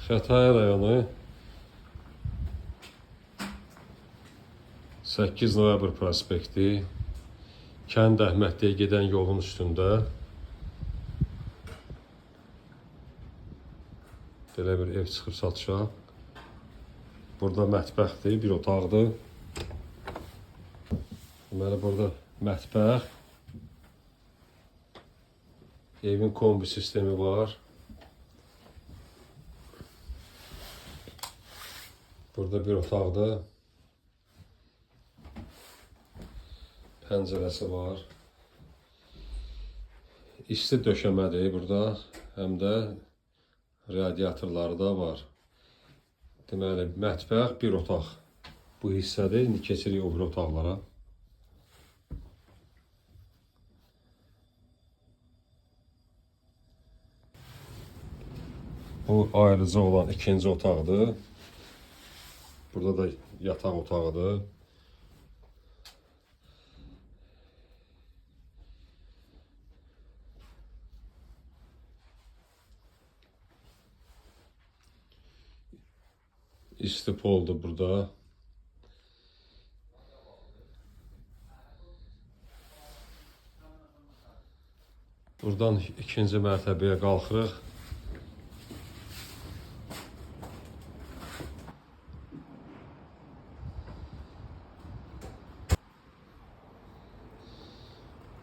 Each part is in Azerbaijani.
Xətai rayonu 8 Noyabr prospekti Kənd Əhmədliyə gedən yolun üstündə belə bir ev çıxıb satışa. Burada mətbəxdir, bir otaqdır. Deməli, burada mətbəx, evin kombi sistemi var. Burada bir otaqdır. Pəncərəsi var. İsti döşəmədir burada. Həm də radiatorları da var. Deməli, mətbəx, bir otaq. Bu hissədir. İndi keçirik o bir otaqlara. Bu ayrıca olan ikinci otaqdır. Burada da yataq otağıdır. İsti poldur burada. Buradan ikinci mərtəbəyə qalxırıq.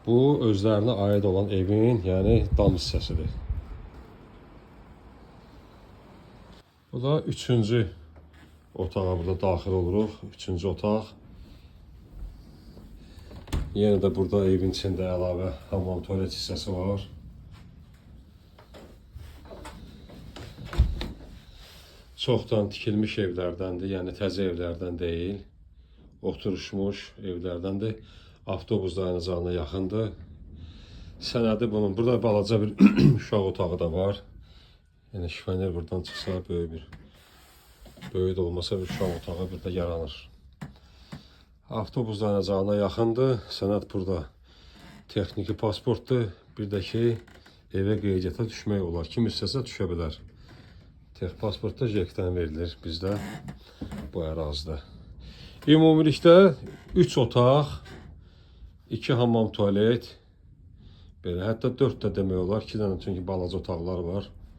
Bu özlərinə aid olan evin, yəni dam hissəsidir. Bu da üçüncü otağa burada daxil oluruq. Üçüncü otaq. Yenə də burada evin içində əlavə hamam tualet hissəsi var. Çoxdan tikilmiş evlərdəndir, yəni təzə evlərdən deyil. Oturuşmuş evlərdəndir. Avtobus dayanacağına yaxındır. Sənədi bunun. Burada balaca bir uşaq otağı da var. Yəni şifonier buradan çıxsa böyük də olmasa bir uşaq otağı burada yaranır. Avtobus dayanacağına yaxındır. Sənəd burada texniki pasportdur. Bir də ki, evə qeydiyyata düşmək olar. Kim istəsə düşə bilər. Tex pasportda JEK-dən verilir bizdə bu ərazidə. Ümumilikdə 3 otaq, 2 hamam tualet, belə hətta 4 də demək olar. 2 dənə çünki balaca otaqlar var.